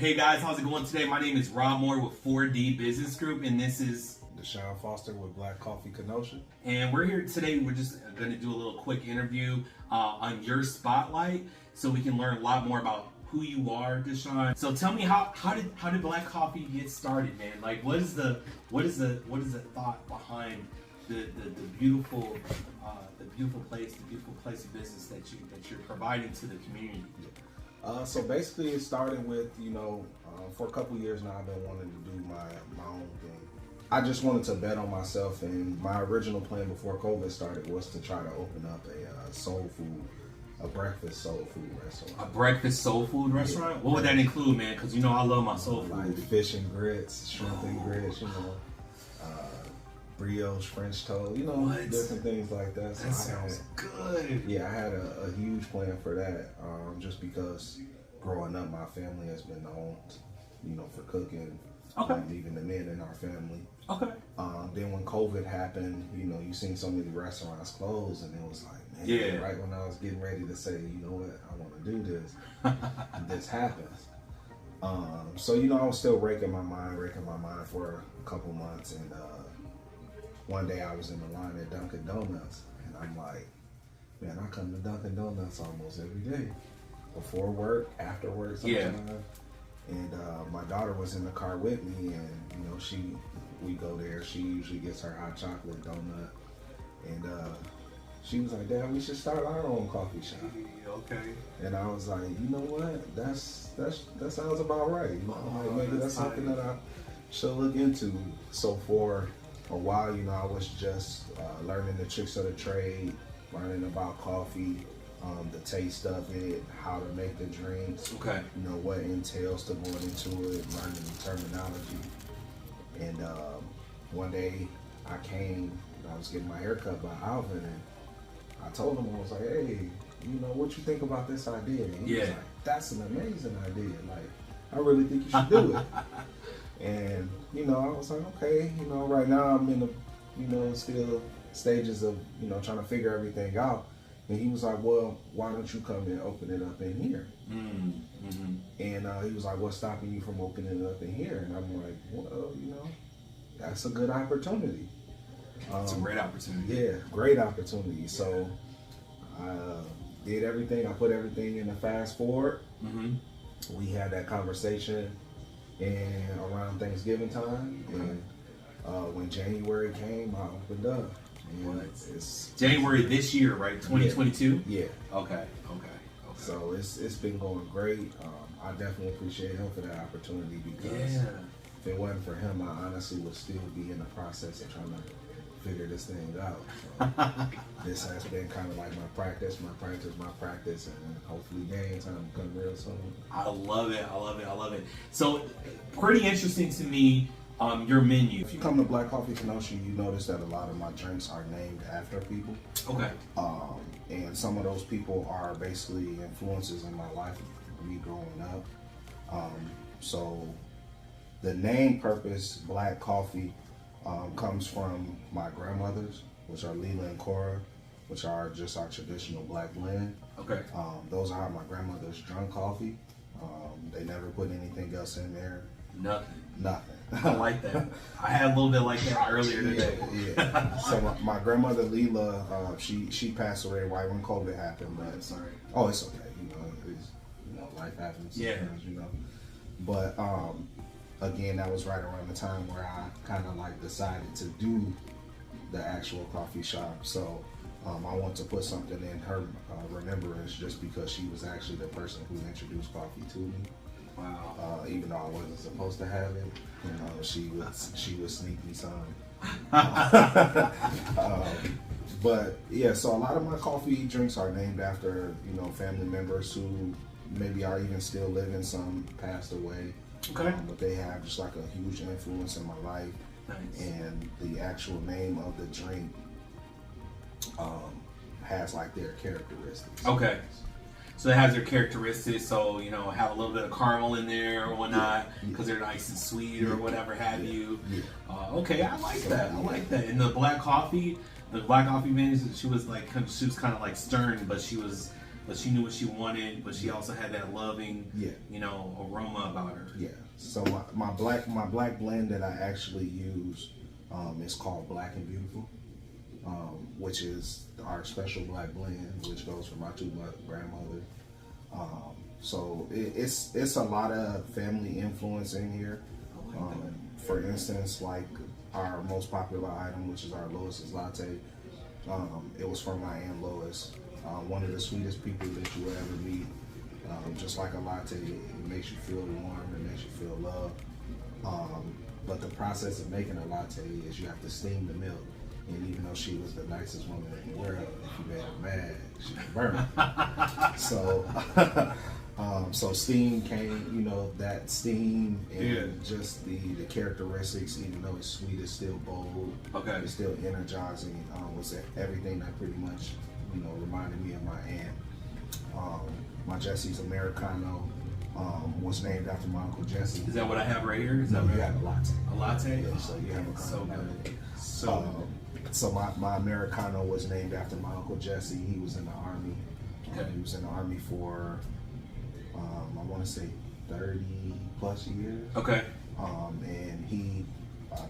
Hey guys, how's it going today? My name is Rob Moore with 4D Business Group, and this is Deshawn Foster with Blak Coffee Kenosha. And we're here today. We're just going to do a little quick interview on your spotlight, so we can learn a lot more about who you are, DeShawn. So tell me, how did Blak Coffee get started, man? Like, what is the thought behind the beautiful place of business that you're providing to the community? So basically, it started with, for a couple years now, I've been wanting to do my own thing. I just wanted to bet on myself, and my original plan before COVID started was to try to open up a breakfast soul food restaurant. A breakfast soul food restaurant? Yeah. What would that include, man? Because I love my soul food. Like fish and grits, shrimp and grits, brioche, French toast, different things like that. So that sounds good. Yeah, I had a huge plan for that, just because growing up, my family has been known, for cooking. Okay. Even the men in our family. Okay. Then when COVID happened, you seen so many restaurants close, and it was like, man, right when I was getting ready to say, you know what, I want to do this, this happens. So I was still raking my mind for a couple months, and one day I was in the line at Dunkin' Donuts, and I'm like, man, I come to Dunkin' Donuts almost every day, before work, after work, sometimes. Yeah. And my daughter was in the car with me, and we go there. She usually gets her hot chocolate donut, and she was like, "Dad, we should start our own coffee shop." Okay. And I was like, you know what? That sounds about right. Like maybe that's something that I should look into. So for a while, I was just learning the tricks of the trade, learning about coffee. The taste of it, how to make the drinks, okay. What entails to going into it, learning the terminology. And one day I was getting my hair cut by Alvin, and I told him, I was like, hey, what you think about this idea? And he was like, that's an amazing idea. Like, I really think you should do it. And, I was like, okay, right now I'm in the, still stages of, trying to figure everything out. And he was like, well, why don't you come and open it up in here? Mm-hmm. And he was like, what's stopping you from opening it up in here? And I'm like, well, that's a good opportunity. It's a great opportunity. Yeah, great opportunity. So I did everything. I put everything in the fast forward. Mm-hmm. We had that conversation around Thanksgiving time. Okay. And when January came, I opened up. It's January this year, right? 2022? Yeah. Okay. So it's been going great. I definitely appreciate him for that opportunity, because if it wasn't for him, I honestly would still be in the process of trying to figure this thing out. So this has been kind of like my practice, and hopefully game time will come real soon. I love it. So pretty interesting to me. Your menu. If you come to Blak Coffee Kenosha, you notice that a lot of my drinks are named after people. Okay. And some of those people are basically influences in my life, me growing up. So the name purpose, Blak Coffee, comes from my grandmothers, which are Leela and Cora, which are just our traditional black blend. Okay. Those are how my grandmothers drunk coffee. They never put anything else in there. Nothing. I like that. I had a little bit like that earlier today. Yeah. So my grandmother Leela, she passed away right when COVID happened. But sorry. Oh, it's okay. Life happens. Sometimes, But again, that was right around the time where I kind of like decided to do the actual coffee shop. So I want to put something in her remembrance, just because she was actually the person who introduced coffee to me. Wow. Even though I wasn't supposed to have it, she would sneak me some. But yeah, so a lot of my coffee drinks are named after family members who maybe are even still living. Some passed away. Okay. But they have just like a huge influence in my life. Nice. And the actual name of the drink has like their characteristics. Okay. So it has their characteristics, so, have a little bit of caramel in there or whatnot, because they're nice and sweet or whatever have you. Yeah. Okay, I like that. And the Blak Coffee man, she was kind of like stern, but she was but she knew what she wanted, but she also had that loving, Yeah. you know, aroma about her. Yeah. So my black blend that I actually use is called Black and Beautiful, which is our special black blend, which goes from my two grandmothers. So it's a lot of family influence in here. For instance, like our most popular item, which is our Lois's latte, it was from my Aunt Lois, one of the sweetest people that you will ever meet. Just like a latte, it makes you feel warm, it makes you feel loved. But the process of making a latte is you have to steam the milk. And even though she was the nicest woman in the world, if you made her mad, she could burn it. So steam came, you know, that steam and just the characteristics, even though it's sweet, it's still bold. Okay. It's still energizing. Was everything that pretty much, you know, reminded me of my aunt. My Jesse's Americano was named after my Uncle Jesse. Is that what I have right here? Is No, that you have a latte. a latte? Yeah, so you have a so good. So good. So my Americano was named after my Uncle Jesse. He was in the Army. Okay. He was in the Army for, I want to say 30 plus years. Okay. And he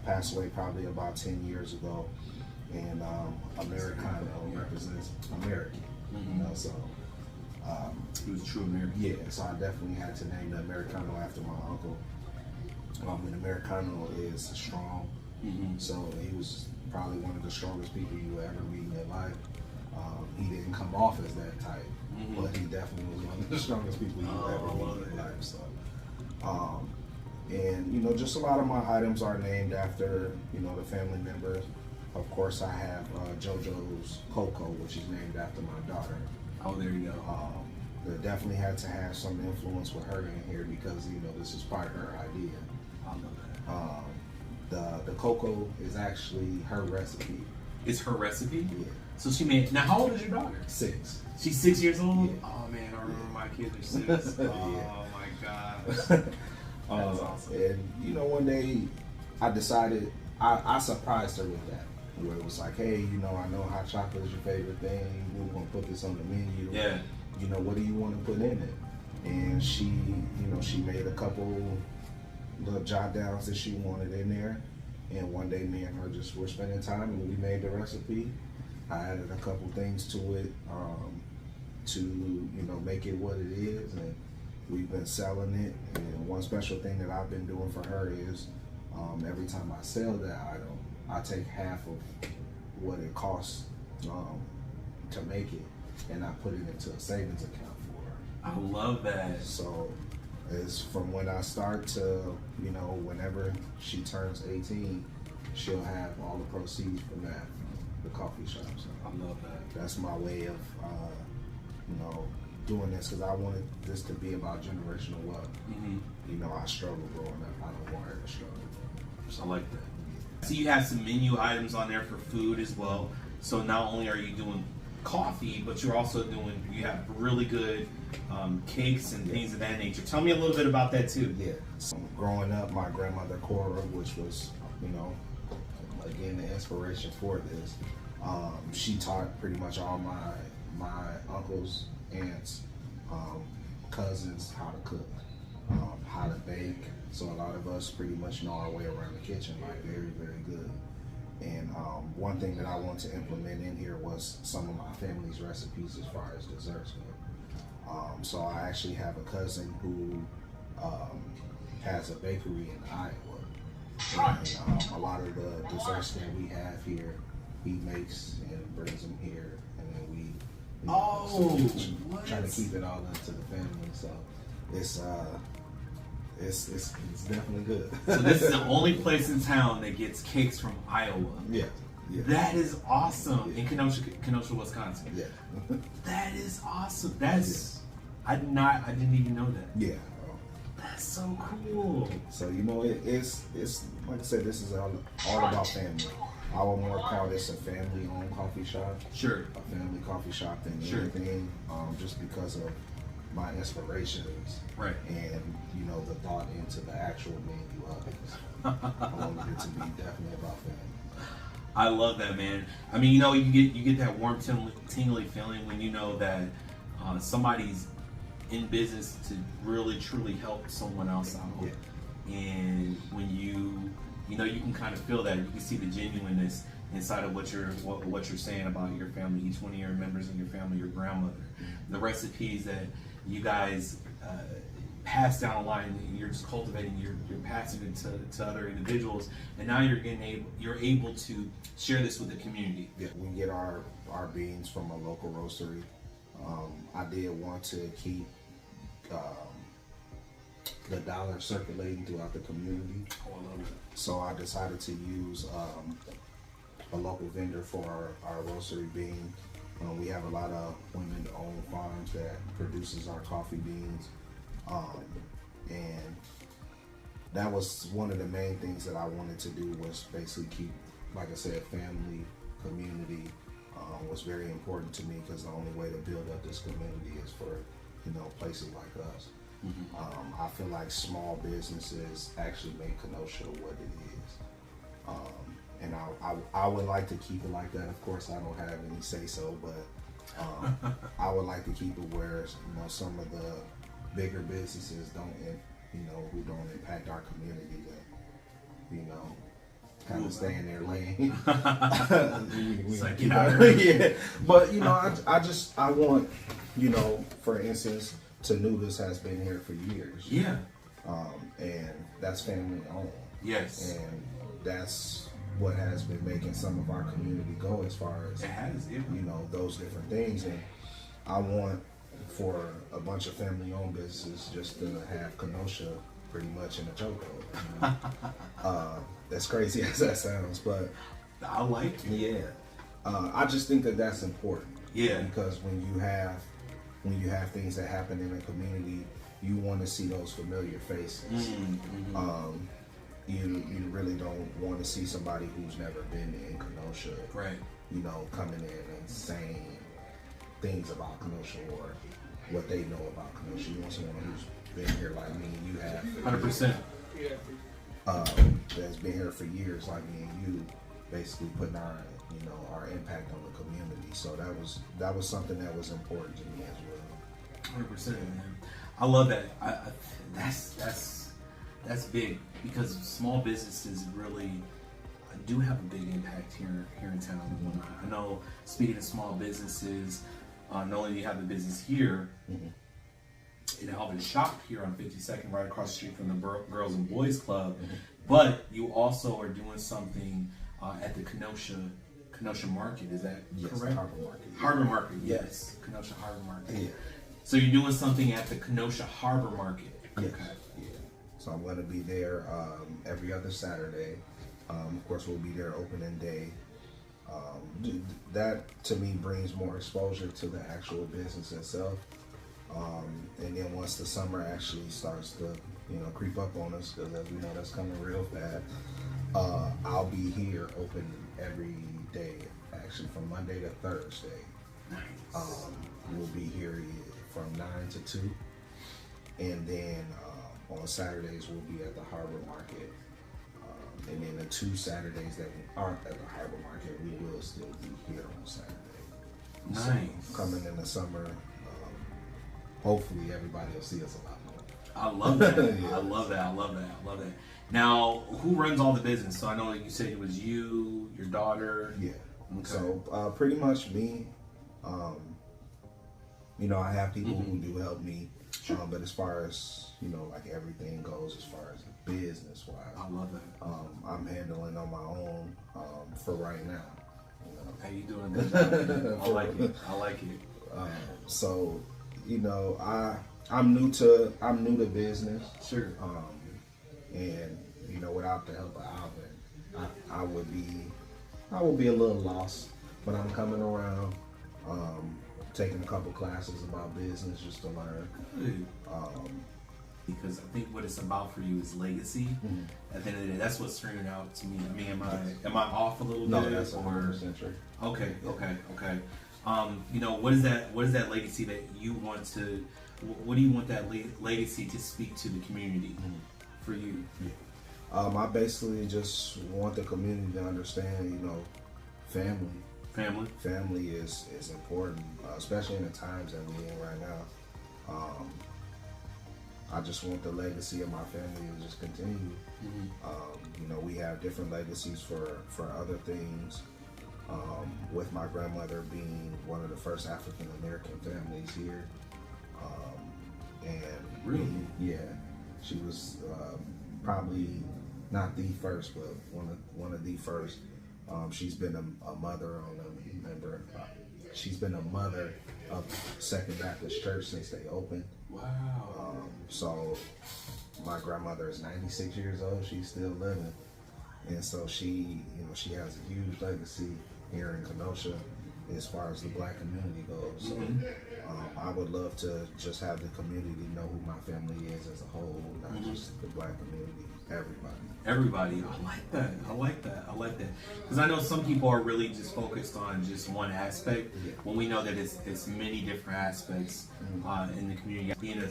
passed away probably about 10 years ago. And Americano represents American. You know, so He was a true American. yeah, so I definitely had to name the Americano after my uncle. And Americano is strong, so he was probably one of the strongest people you will ever meet in your life. He didn't come off as that type, but he definitely was one of the strongest people you will ever meet in your life. So, and you know, just a lot of my items are named after, you know, the family members. Of course, I have JoJo's Coco, which is named after my daughter. Oh, there you go. That definitely had to have some influence with her in here because, you know, this is part of her idea. I love that. The cocoa is actually her recipe. It's her recipe? Yeah. So she made. Now, how old is your daughter? 6. She's 6 years old? Yeah. Oh, man, I remember my kids are 6. Oh, my gosh. That's awesome. And, you know, one day I decided, I surprised her with that. Where it was like, hey, you know, I know hot chocolate is your favorite thing. We're going to put this on the menu. Yeah. You know, what do you want to put in it? And she, you know, she made a couple little jot downs that she wanted in there. And one day me and her just were spending time and we made the recipe. I added a couple things to it to, you know, make it what it is. And we've been selling it. And one special thing that I've been doing for her is every time I sell that item, I take half of what it costs to make it, and I put it into a savings account for her. I love that. So it's from when I start to, you know, whenever she turns 18, she'll have all the proceeds from that, the coffee shop. So I love that. that's my way of, you know, doing this because I wanted this to be about generational wealth. You know, I struggled growing up. I don't want her to struggle. I like that. So you have some menu items on there for food as well. So not only are you doing coffee, but you're also doing, you have really good cakes and things of that nature. Tell me a little bit about that too. Yeah. So growing up, my grandmother Cora, which was, you know, again the inspiration for this, she taught pretty much all my uncles, aunts, cousins how to cook, how to bake. So a lot of us pretty much know our way around the kitchen, like very, very good. And one thing that I wanted to implement in here was some of my family's recipes as far as desserts go. So I actually have a cousin who has a bakery in Iowa. And a lot of the desserts that we have here, he makes and brings them here. And then we, you know, try to keep it all up to the family. So it's definitely good. So this is the only place in town that gets cakes from Iowa. Yeah. Yeah. That is awesome. In Kenosha, Wisconsin. Yeah. That is awesome. That's I didn't even know that. Yeah. That's so cool. So you know, it's like I said, this is all about family. I would more call this a family-owned coffee shop. Sure. A family coffee shop than anything, just because of my inspirations, right? And you know, the thought into the actual menu of it. I wanted it to be definitely about family. I love that, man. I mean, you know, you get that warm, tingly feeling when you know that somebody's in business to really truly help someone else out. Yeah. And when you know, you can kind of feel that. You can see the genuineness inside of what you're saying about your family, each one of your members in your family, your grandmother, the recipes that you guys pass down the line, and you're just cultivating, you're passing it to other individuals, and now you're able to share this with the community. Yeah, we get our beans from a local roastery. I did want to keep the dollar circulating throughout the community. Oh, I love it. So I decided to use a local vendor for our roastery bean. We have a lot of women-owned farms that produces our coffee beans, and that was one of the main things that I wanted to do, was basically keep, like I said, family, community was very important to me, because the only way to build up this community is for, you know, places like us. I feel like small businesses actually make Kenosha what it is. And I would like to keep it like that. Of course, I don't have any say so, but I would like to keep it where, you know, some of the bigger businesses who don't impact our community, that, you know, kind of stay in their lane. It's like, get out of here. Yeah, but you know, I want, you know, for instance, Tenuda's has been here for years. Yeah. And that's family owned. Yes. And that's what has been making some of our community go, as far as, it has, yeah. you know, those different things. And I want for a bunch of family owned businesses just to have Kenosha pretty much in a chokehold. You know? As crazy as that sounds, but I like it. Yeah. I just think that that's important. Yeah. Because when you have things that happen in a community, you want to see those familiar faces. You really don't want to see somebody who's never been in Kenosha, right? You know, coming in and saying things about Kenosha or what they know about Kenosha. You want someone who's been here like me and you have. 100%. That's been here for years like me and you, basically putting our impact on the community. So that was something that was important to me as well. 100%, man. I love that. That's big, because small businesses really do have a big impact here in town. I know, speaking of small businesses, not only do you have the business here in Alvin Shop here on 52nd, right across the street from the Girls and Boys Club, but you also are doing something at the Kenosha Market. Is that correct? Harbor Market. Harbor Market, yes. Kenosha Harbor Market. Yeah. So you're doing something at the Kenosha Harbor Market. Yes. Okay. Yeah. So I'm going to be there every other Saturday. Of course, we'll be there opening day. That to me brings more exposure to the actual business itself. And then once the summer actually starts to, creep up on us, because as we know, that's coming real fast. I'll be here open every day, actually from Monday to Thursday. Nice. We'll be here from 9 to 2, and then on Saturdays we'll be at the Harbor Market. And then the 2 Saturdays that we aren't at the Harbor Market, we will still be here on Saturday. Nice. So coming in the summer, hopefully everybody will see us a lot more. I love that. Yeah. I love that. Now, who runs all the business? So I know you said it was you, your daughter. Yeah. Okay. So pretty much me. I have people who do help me. Sure. But as far as, like everything goes, as far as business wise, I love that. I'm handling on my own for right now. Hey, you doing a good job. I like it. So, I'm new to business. Sure. And without the help of Alvin, I would be a little lost. But I'm coming around, taking a couple classes about business just to learn. Good. Because I think what it's about for you is legacy. At the end of the day, that's what's screaming out to me. I mean, am I off a little bit? No, that's 100% true. Okay. What is that legacy that you want to? What do you want that legacy to speak to the community for you? I basically just want the community to understand, family Family is important, especially in the times that we're in right now. I just want the legacy of my family to just continue. You know, we have different legacies for other things. With my grandmother being one of the first African American families here, and really, yeah, she was probably not the first, but one of the first. She's been a mother on a member. She's been a mother of Second Baptist Church since they opened. Wow. So my grandmother is 96 years old. She's still living, and so she has a huge legacy here in Kenosha as far as the Black community goes. So I would love to just have the community know who my family is as a whole, not just the Black community, everybody. I like that. Because I know some people are really just focused on just one aspect, when we know that it's many different aspects in the community. Being a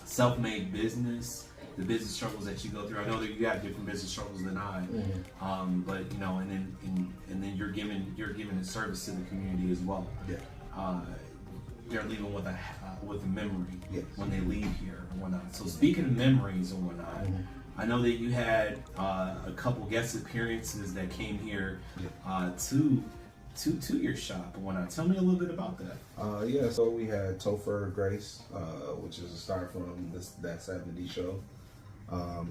self-made business, the business struggles that you go through. I know that you have different business struggles than I, but you know, and then you're giving a service to the community as well. They're leaving with a memory when they leave here and whatnot. So speaking of memories and whatnot, I know that you had a couple guest appearances that came here to your shop and whatnot. Tell me a little bit about that. So we had Topher Grace, which is a star from that 70s show.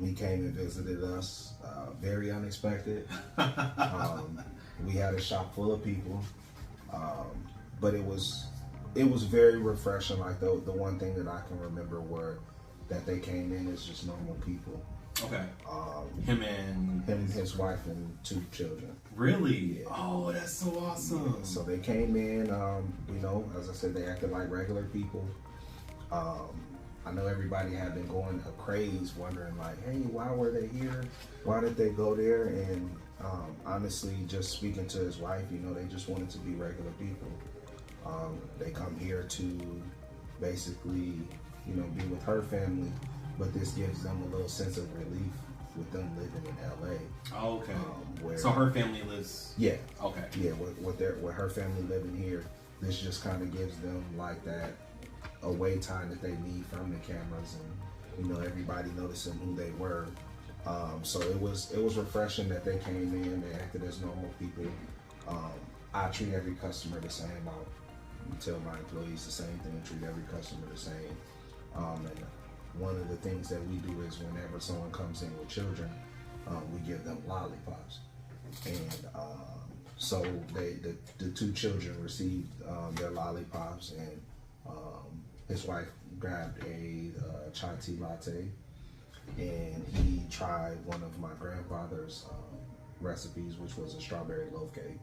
He came and visited us, very unexpected. We had a shop full of people, but it was very refreshing. Like the one thing that I can remember were that they came in as just normal people. Okay. Him and his wife and 2 children. Really? Yeah. Oh, that's so awesome. Yeah. So they came in, you know, as I said, they acted like regular people. I know everybody had been going a craze, wondering like, hey, why were they here? Why did they go there? And honestly, just speaking to his wife, you know, they just wanted to be regular people. They come here to basically, you know, be with her family, but this gives them a little sense of relief with them living in LA. Oh, okay. So her family lives. Yeah. Okay. Yeah, with her family living here, this just kind of gives them like that away time that they need from the cameras, and you know, everybody noticing who they were. So it was refreshing that they came in. They acted as normal people. I treat every customer the same. I tell my employees the same thing. Treat every customer the same. And one of the things that we do is whenever someone comes in with children, we give them lollipops. And so the 2 children received their lollipops, and his wife grabbed a chai tea latte, and he tried one of my grandfather's recipes, which was a strawberry loaf cake,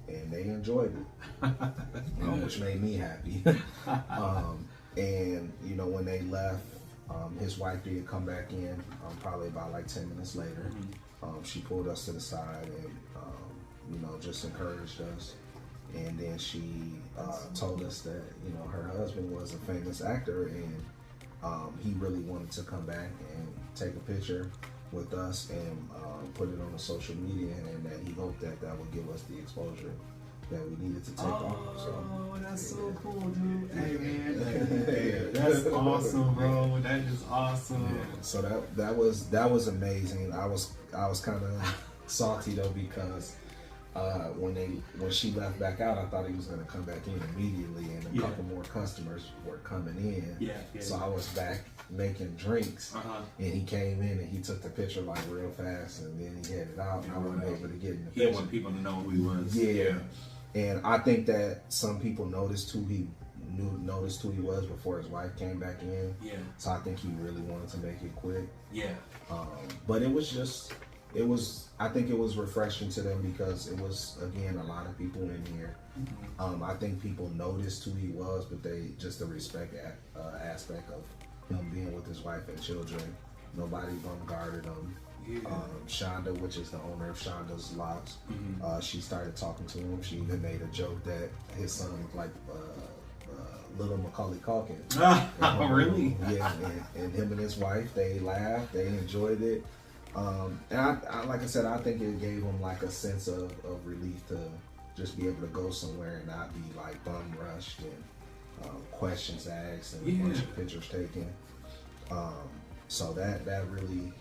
and they enjoyed it, which made me happy. And you know, when they left, his wife did come back in, probably about like 10 minutes later. She pulled us to the side and you know, just encouraged us. And then she told us that, you know, her husband was a famous actor, and he really wanted to come back and take a picture with us and put it on the social media, and that he hoped that would give us the exposure that we needed to take off. So that's so cool, dude. Hey man, that's awesome, bro. That is awesome. Yeah. So that was amazing. I was kind of salty though, because when she left back out, I thought he was going to come back in immediately, and a couple more customers were coming in. So I was back making drinks, and he came in and he took the picture like real fast, and then he headed out, and I wasn't able to get in the picture. He wanted people to know who he was. Yeah. And I think that some people noticed who he was before his wife came back in. Yeah. So I think he really wanted to make it quick. Yeah. But I think it was refreshing to them, because it was, again, a lot of people in here. I think people noticed who he was, but the respect aspect of him being with his wife and children, nobody bombarded him. Shonda, which is the owner of Shonda's Locks, she started talking to him. She even made a joke that his son looked like little Macaulay Culkin. Oh, really? Yeah, and him and his wife, they laughed, they enjoyed it. And I like I said, I think it gave him like a sense of relief to just be able to go somewhere and not be like bum rushed and questions asked and a bunch of pictures taken. So that really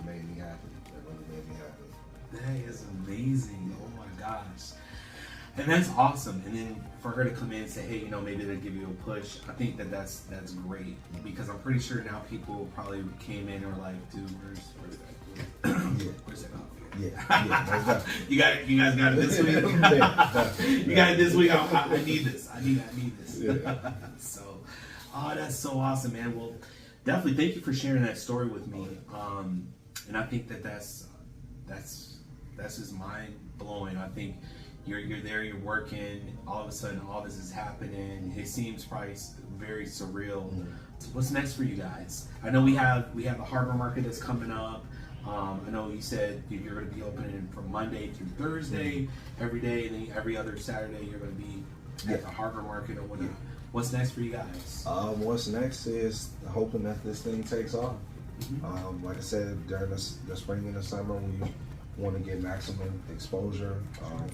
made me happy. That really made me happy. That is amazing. Oh my gosh. And that's awesome. And then for her to come in and say, hey, maybe they'll give you a push. I think that's great, because I'm pretty sure now people probably came in and were like, dude, where's that? Where's that coffee? Yeah. You guys got it this week. You got it this week. I need this. I need this. Yeah. So, that's so awesome, man. Well, definitely thank you for sharing that story with me. And I think that's just mind blowing. I think you're there, you're working, all of a sudden all this is happening. It seems probably very surreal. So what's next for you guys? I know we have the Harbor Market that's coming up. I know you said you're going to be opening from Monday through Thursday every day, and then every other Saturday you're going to be at the Harbor Market or whatnot. What's next for you guys? What's next is hoping that this thing takes off. Like I said, during the spring and the summer, we want to get maximum exposure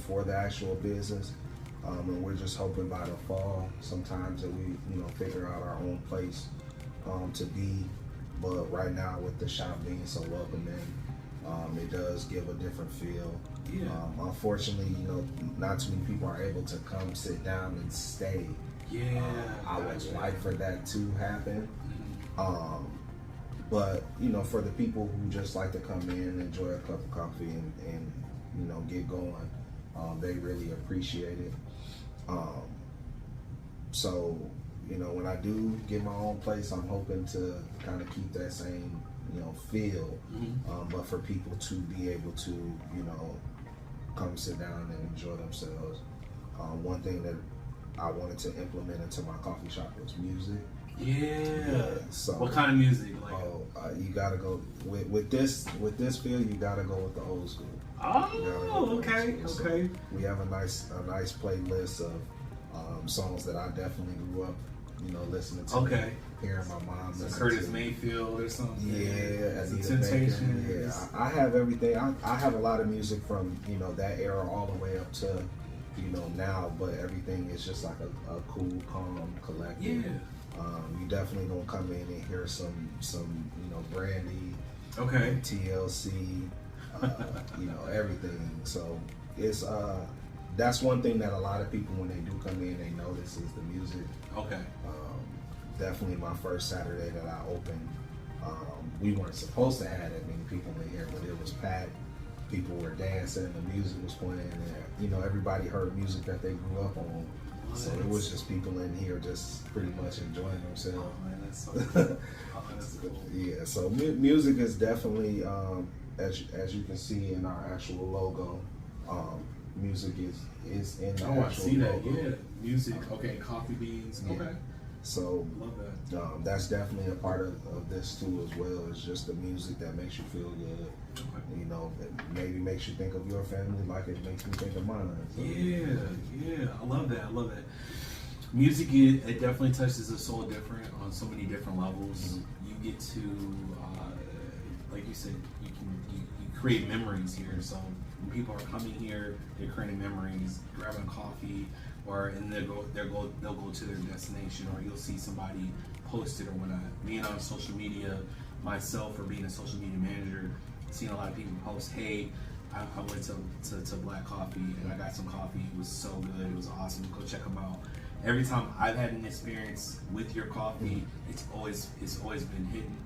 for the actual business, and we're just hoping by the fall sometimes that we figure out our own place to be. But right now, with the shop being so welcoming, it does give a different feel. Unfortunately, not too many people are able to come sit down and stay. I would like for that to happen. But for the people who just like to come in, enjoy a cup of coffee, and get going, they really appreciate it. So when I do get my own place, I'm hoping to kind of keep that same feel, but for people to be able to come sit down and enjoy themselves. One thing that I wanted to implement into my coffee shop was music. So what kind of music? You gotta go with this feel. You gotta go with the old school. Okay. We have a nice playlist of songs that I definitely grew up listening to. Hearing my mom listen Curtis to. Mayfield or something. Anita Temptation. Baker. I have everything. I have a lot of music from that era all the way up to now, but everything is just like a cool, calm, collective. You definitely gonna come in and hear some Brandy, TLC, everything. So it's that's one thing that a lot of people, when they do come in, they notice is the music. Definitely my first Saturday that I opened, we weren't supposed to have that many people in here, but it was packed. People were dancing, the music was playing, and everybody heard music that they grew up on. So it was just people in here just pretty much enjoying themselves. Oh man, that's so cool. That's cool. Yeah, so music is definitely, as you can see in our actual logo, music is in the actual I see that. logo. Music. Coffee beans. So love that. that's definitely a part of this too as well. It's just the music that makes you feel good. It maybe makes you think of your family like it makes me think of mine. So. I love that. Music, it definitely touches the soul different on so many different levels. You get to, like you said, you create memories here. So when people are coming here, they're creating memories, grabbing coffee, and they'll go to their destination, or you'll see somebody post it or whatnot. Being on social media myself, or being a social media manager, seeing a lot of people post, hey, I went to Blak Coffee and I got some coffee. It was so good. It was awesome. Go check them out. Every time I've had an experience with your coffee, it's always been hitting.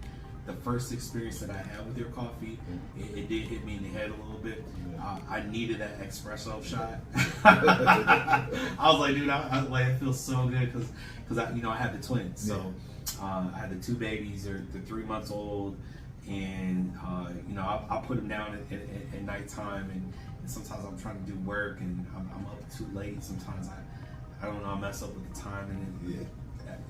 The first experience that I had with your coffee, it did hit me in the head a little bit. I needed that espresso shot. I was like, dude, it feels so good because I had the twins. So I had the two babies. They're 3 months old. And I put them down at nighttime, and sometimes I'm trying to do work and I'm up too late. Sometimes I don't know, I mess up with the time, and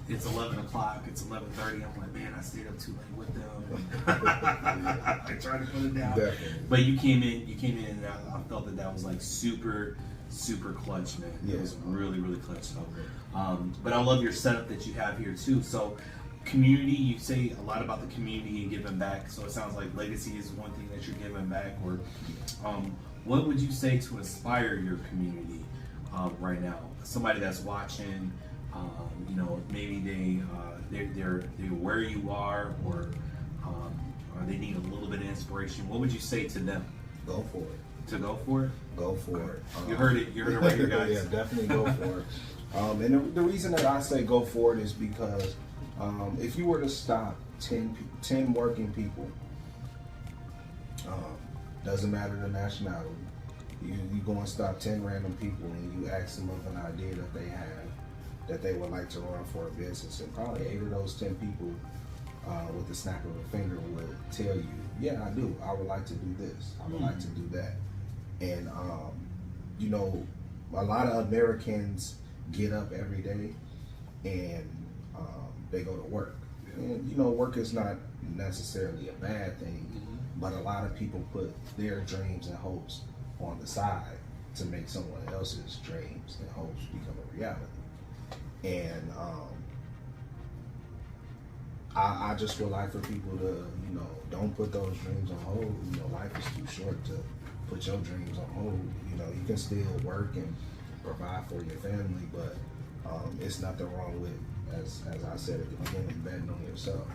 it's 11 o'clock, it's 11:30. I'm like, man, I stayed up too late with them. I tried to put it down. Definitely. But you came in, and I felt that was like super clutch, man. It was really clutch. So, but I love your setup that you have here too. So. Community, you say a lot about the community and giving back, so it sounds like legacy is one thing that you're giving back. Or what would you say to inspire your community? right now? Somebody that's watching, you know, maybe they're where you are, or they need a little bit of inspiration. What would you say to them? Go for it. To go for it? Go for it. You heard it. You heard it right here, guys. Yeah, definitely go for it. And the reason that I say go for it is because if you were to stop 10 working people, doesn't matter the nationality, you go and stop 10 random people and you ask them of an idea that they have that they would like to run for a business, and probably 8 of those 10 people with the snap of a finger would tell you, yeah, I do. I would like to do this. I would like to do that. And, you know, a lot of Americans get up every day and they go to work. And, you know, work is not necessarily a bad thing, but a lot of people put their dreams and hopes on the side to make someone else's dreams and hopes become a reality. And I just would like for people to, you know, don't put those dreams on hold. You know, life is too short to put your dreams on hold. You know, you can still work and provide for your family, but it's nothing wrong with, as I said at the beginning, betting on yourself.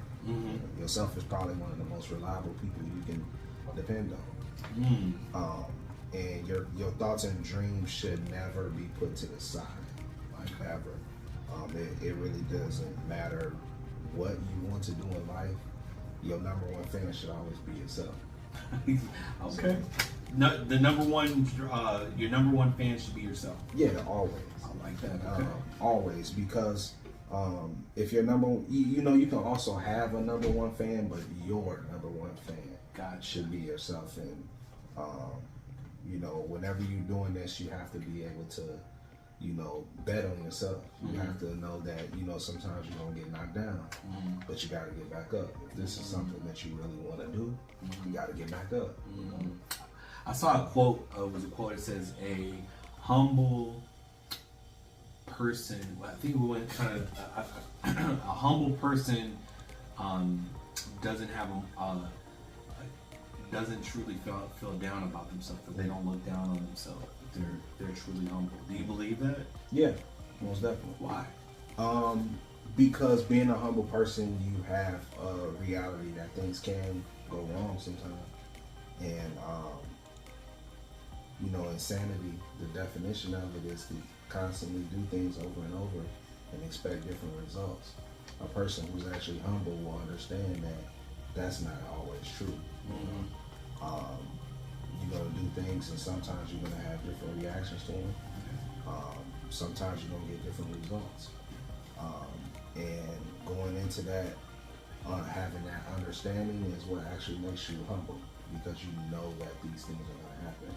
Yourself is probably one of the most reliable people you can depend on. And your thoughts and dreams should never be put to the side, like ever. It really doesn't matter what you want to do in life. Your number one fan should always be yourself. Okay. No, the number one, your number one fan should be yourself. Yeah, always. I like that. Okay. Always, because if you're you know, you can also have a number one fan, but your number one fan should be yourself. And you know, whenever you're doing this, you have to be able to, you know, bet on yourself. You have to know that, you know, sometimes you're gonna get knocked down, but you gotta get back up. If this is something that you really want to do, you gotta get back up. I saw a quote. Was a quote that says, "A humble person." I think we went kind of a humble person doesn't have doesn't truly feel down about themselves. That they don't look down on themselves. They're truly humble. Do you believe that? Yeah, most definitely. Why? Because being a humble person, you have a reality that things can go wrong sometimes. And, you know, insanity, the definition of it is to constantly do things over and over and expect different results. A person who's actually humble will understand that that's not always true. You're going to do things, and sometimes you're going to have different reactions to them. Sometimes you're going to get different results. And going into that, having that understanding is what actually makes you humble, because you know that these things are going to happen.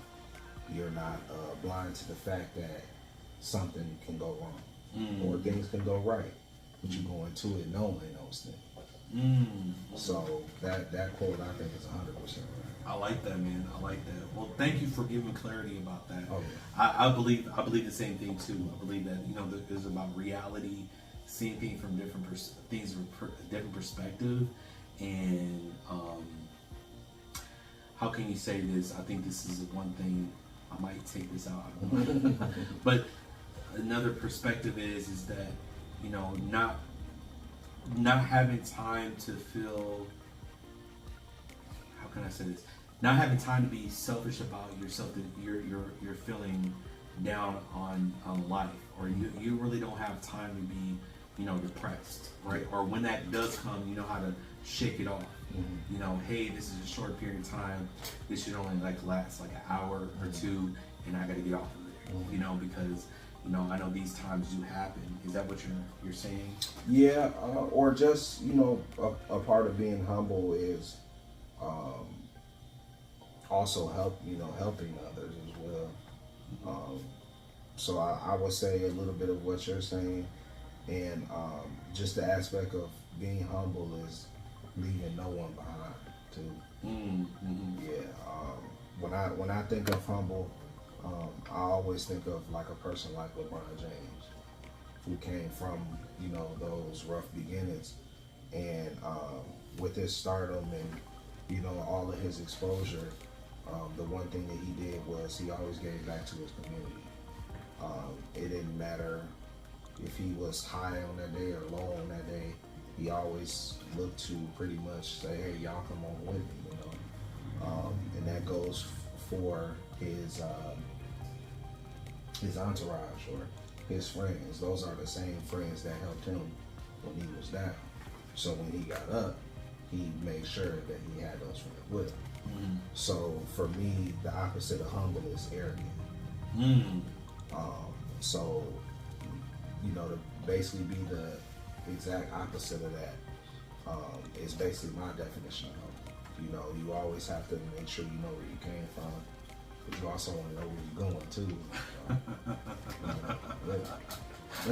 You're not blind to the fact that something can go wrong or things can go right, but you go into it knowing those things. So that quote, I think, is 100% right. I like that, man. I like that. Well, thank you for giving clarity about that. Oh, yeah. I believe the same thing too. I believe that, you know, it's about reality, seeing things from different different perspective, and how can you say this? I think this is one thing. I might take this out. I don't know. But another perspective is that, you know, not having time to feel. How can I say this? Not having time to be selfish about yourself, that you're feeling down on life, or you really don't have time to be, you know, depressed, right? Or when that does come, you know how to shake it off. You know, hey, this is a short period of time. This should only last like an hour or two, and I got to get off of it. You know, because, you know, I know these times do happen. Is that what you're saying? Yeah, or just, you know, a part of being humble is also helping others as well. So I would say a little bit of what you're saying, and just the aspect of being humble is leaving no one behind too. Yeah. When I think of humble, I always think of like a person like LeBron James, who came from, you know, those rough beginnings, and with his stardom and, you know, all of his exposure, the one thing that he did was he always gave back to his community. It didn't matter if he was high on that day or low on that day. He always looked to pretty much say, "Hey, y'all come on with me," you know. And that goes for his entourage or his friends. Those are the same friends that helped him when he was down. So when he got up, he made sure that he had those friends with him. Mm-hmm. So for me, the opposite of humble is arrogant. Mm. So, you know, to basically be the exact opposite of that is basically my definition of humble. You know, you always have to make sure you know where you came from, but you also want to know where you're going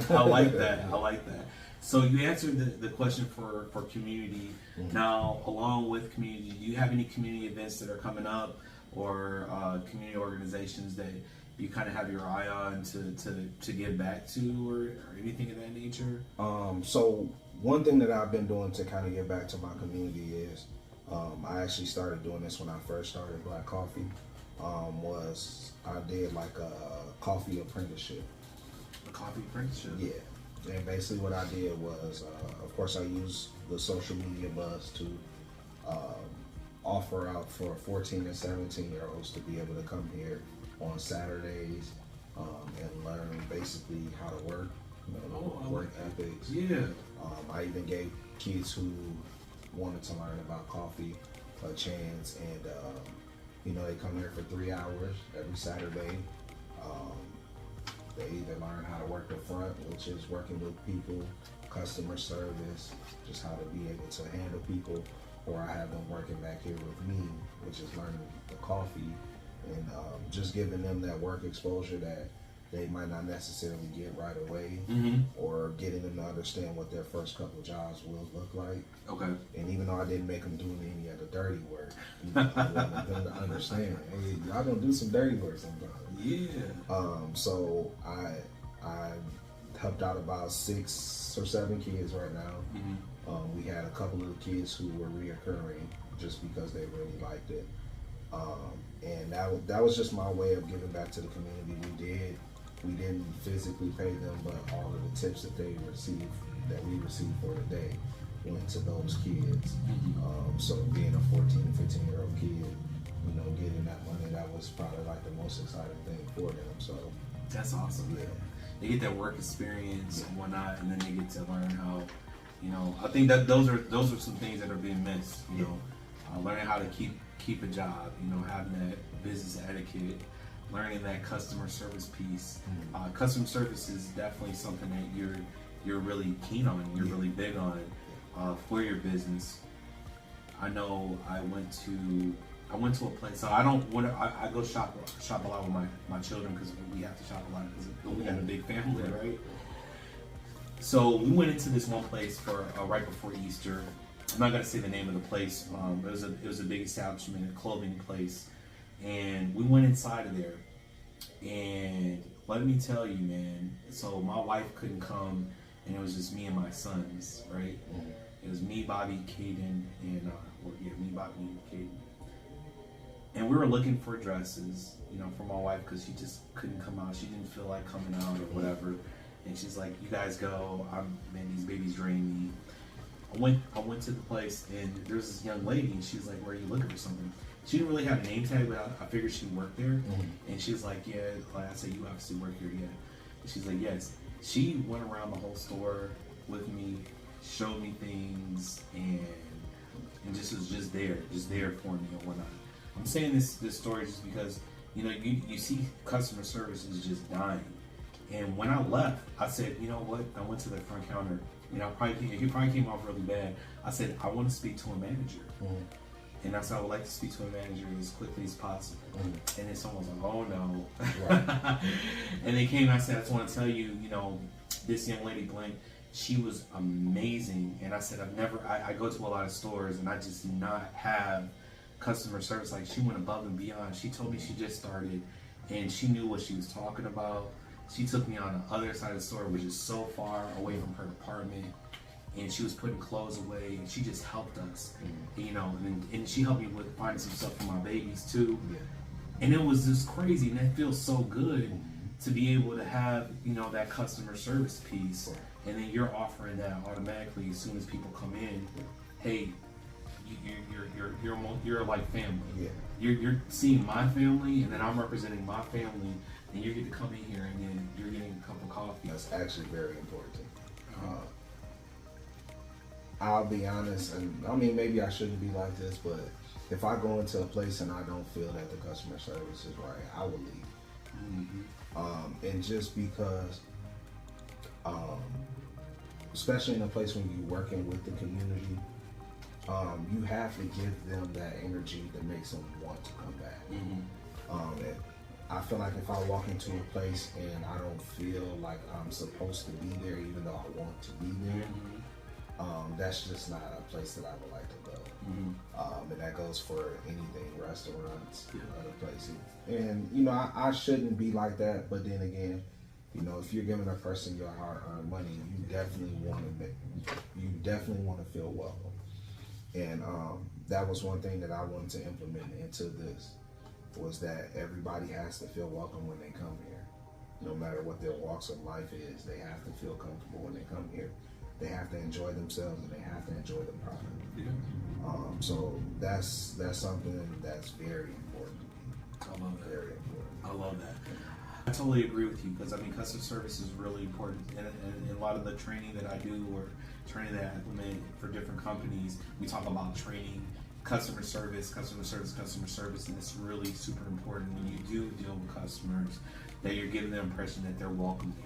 to. I like that. I like that. So you answered the question for community. Mm-hmm. Now, along with community, do you have any community events that are coming up or community organizations that you kind of have your eye on to give back to or anything of that nature? So one thing that I've been doing to kind of give back to my community is I actually started doing this when I first started Blak Coffee. Was I did like a coffee apprenticeship. A coffee apprenticeship? Yeah. And basically what I did was, of course, I used the social media buzz to offer out for 14 and 17-year-olds to be able to come here on Saturdays and learn basically how to work, you know, work ethics. Yeah. I even gave kids who wanted to learn about coffee a chance, and you know, they come here for 3 hours every Saturday. They either learn how to work the front, which is working with people, customer service, just how to be able to handle people, or I have them working back here with me, which is learning the coffee and just giving them that work exposure that they might not necessarily get right away, mm-hmm. or getting them to understand what their first couple jobs will look like. Okay. And even though I didn't make them do any of the dirty work, you know, I wanted them to understand, hey, y'all gonna do some dirty work sometimes. Yeah. So I helped out about 6 or 7 kids right now. Mm-hmm. We had a couple of the kids who were reoccurring just because they really liked it. And that was just my way of giving back to the community. We didn't physically pay them, but all of the tips that we received for the day went to those kids. Mm-hmm. So being a 14, 15-year-old kid, you know, getting that money, that was probably like the most exciting thing for them. So that's awesome. Yeah. They get that work experience and whatnot, and then they get to learn how, you know, I think that those are some things that are being missed, you know, learning how to keep a job, you know, having that business etiquette, learning that customer service piece. Mm-hmm. Customer service is definitely something that you're really keen on, you're really big on for your business. I know I went to a place, so I go shop a lot with my children because we have to shop a lot because we got a big family, right? So we went into this one place for right before Easter. I'm not gonna say the name of the place. It was a big establishment, a clothing place, and we went inside of there. And let me tell you, man. So my wife couldn't come, and it was just me and my sons, right? Mm-hmm. It was me, Bobby, Caden, and me, Bobby, and Caden. And we were looking for dresses, you know, for my wife because she just couldn't come out. She didn't feel like coming out or whatever. And she's like, "You guys go. Man, these babies drain me." I went to the place, and there's this young lady, and she's like, "Where are you looking for something?" She didn't really have a name tag, but I figured she worked there. Mm-hmm. And she's like, "Yeah." Like I said, "You obviously work here, yeah." And she's like, "Yes." She went around the whole store with me, showed me things, and just was just there for me and whatnot. I'm saying this story just because, you know, you see customer service is just dying. And when I left, I said, you know what? I went to the front counter. You know, he probably came off really bad. I said, I want to speak to a manager. Mm-hmm. And I said, I would like to speak to a manager as quickly as possible. Mm-hmm. And then someone was like, oh no. Right. And they came and I said, I just want to tell you, you know, this young lady, Blank, she was amazing. And I said, I go to a lot of stores and I just do not have customer service. Like, she went above and beyond. She told me she just started and she knew what she was talking about. She took me on the other side of the store, which is so far away from her apartment, and she was putting clothes away, and she just helped us, you know, and she helped me with finding some stuff for my babies too, and it was just crazy, and that feels so good to be able to have, you know, that customer service piece, and then you're offering that automatically as soon as people come in. Hey, you're like family. Yeah. You're seeing my family, and then I'm representing my family, and you get to come in here and then you're getting a cup of coffee. That's actually very important. I'll be honest, and I mean, maybe I shouldn't be like this, but if I go into a place and I don't feel that the customer service is right, I will leave. And just because, especially in a place when you're working with the community, you have to give them that energy that makes them want to come back. And I feel like if I walk into a place and I don't feel like I'm supposed to be there, even though I want to be there, that's just not a place that I would like to go. And that goes for anything, restaurants, other places. And you know, I shouldn't be like that, but then again, you know, if you're giving a person your hard-earned money, you definitely want to feel welcome. And that was one thing that I wanted to implement into this, was that everybody has to feel welcome when they come here. No matter what their walks of life is, they have to feel comfortable when they come here. They have to enjoy themselves, and they have to enjoy the product. So that's something that's very important. I love that. Very important. I love that. I totally agree with you, because I mean, customer service is really important, and a lot of the training that I do, or training that I implement for different companies, we talk about training, customer service, and it's really super important when you do deal with customers, that you're giving the impression that they're welcome here.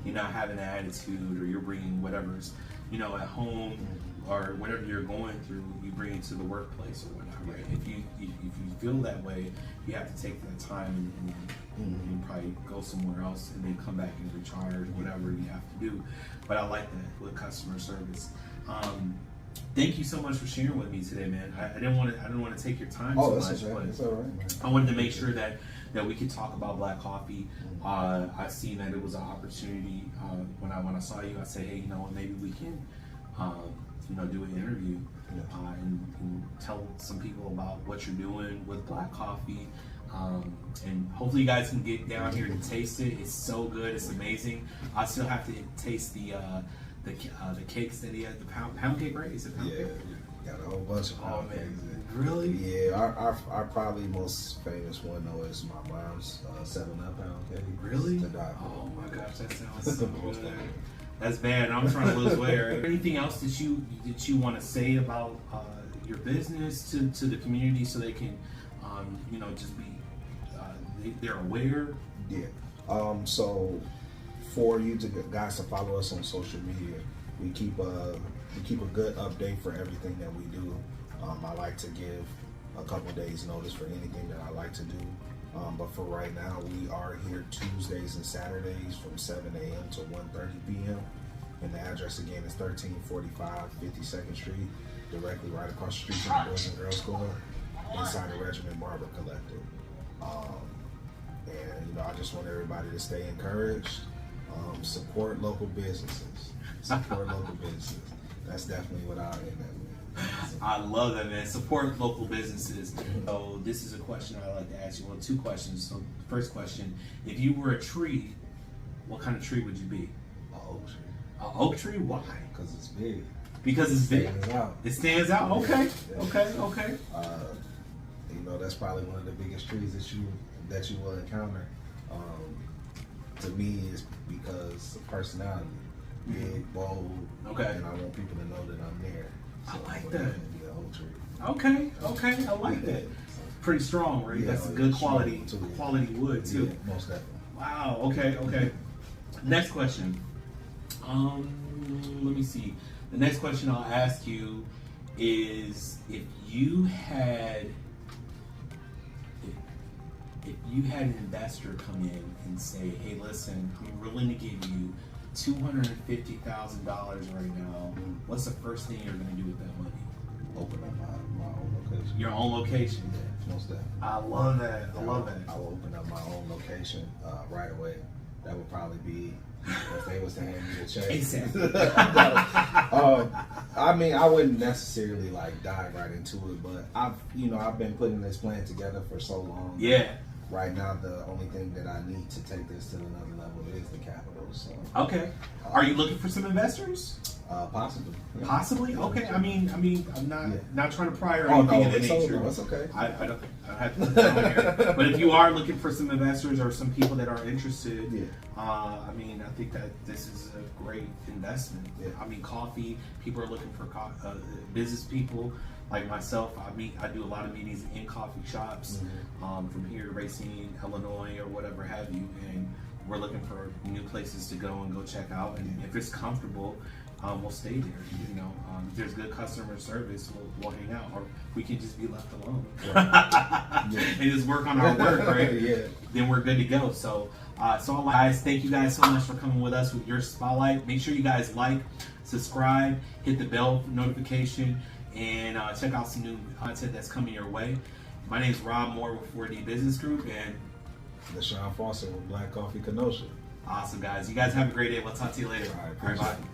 You're not having an attitude, or you're bringing whatever's, you know, at home or whatever you're going through, you bring it to the workplace or whatever. Right? If you feel that way, you have to take that time and probably go somewhere else and then come back and recharge, whatever you have to do. But I like that with customer service. Thank you so much for sharing with me today, man. I didn't want to take your time so much, but it's all right, man. I wanted to make sure that we could talk about Blak Coffee. I seen that it was an opportunity when I saw you. I said, hey, you know what, maybe we can you know, do an interview and tell some people about what you're doing with Blak Coffee. And hopefully you guys can get down here to taste it. It's so good. It's amazing. I still have to taste the cakes that he had. The pound cake, right? Is it pound cake? Got a whole bunch of pound cakes. Really? Yeah, our probably most famous one though is my mom's 7-Up pound cake. Really? To die for. Oh my gosh, that sounds so good. That's bad. I'm trying to lose weight. Right? Anything else that you want to say about your business to the community, so they can you know, just be they're aware? Yeah. So for you guys to follow us on social media, we keep a good update for everything that we do. I like to give a couple days notice for anything that I like to do. But for right now, we are here Tuesdays and Saturdays from 7 a.m. to 1:30 p.m. And the address again is 1345 52nd Street, directly right across the street from the Boys and Girls School, inside the Regiment Barber Collective. And you know, I just want everybody to stay encouraged. Support local businesses. Support local businesses. That's definitely what I end at. I love that, man. Support local businesses. So this is a question I like to ask you. Well, two questions. So first question: if you were a tree, what kind of tree would you be? An oak tree. An oak tree? Why? Because it's big. Because it's big. Stands out. It stands out. Okay. Okay. You know, that's probably one of the biggest trees that you will encounter. To me, it's because of personality, big, bold. Okay. And I want people to know that I'm there. So I like that. Be an oak tree. Okay. I like that. Pretty strong, right? Yeah, That's a good quality wood too. Yeah, most definitely. Wow. Okay. Next question. Let me see. The next question I'll ask you is, if you had an investor come in and say, hey, listen, I'm willing to give you $250,000 right now, what's the first thing you're going to do with that money? Open up my own location. Your own location? Yeah, most definitely. I love that. I love that. I will open up my own location right away. That would probably be, if they was to hand me a check. I mean, I wouldn't necessarily like dive right into it, but I've been putting this plan together for so long. Yeah. right now, the only thing that I need to take this to another level is the capital. So, Okay. Are you looking for some investors? possibly. Yeah. Possibly. Okay. I mean, I'm not Yeah. not trying to pry or Oh anything no, of that it's nature. over. It's okay. I don't have to put that on here. But if you are looking for some investors or some people that are interested, Yeah. I mean, I think that this is a great investment. Yeah. I mean, coffee. People are looking for business people like myself. I do a lot of meetings in coffee shops, from here to Racine, Illinois, or whatever have you, and we're looking for new places to go and go check out. And if it's comfortable, we'll stay there. You know, if there's good customer service, we'll hang out, or we can just be left alone and just work on our work, right? Yeah. Then we're good to go. So, guys, thank you guys so much for coming with us with your spotlight. Make sure you guys like, subscribe, hit the bell notification, and check out some new content that's coming your way. My name is Rob Moore with 4D Business Group, and Deshawn Foster with Black Coffee Kenosha. awesome, guys. You guys have a great day. We'll talk to you later. All right, All right, bye. appreciate it.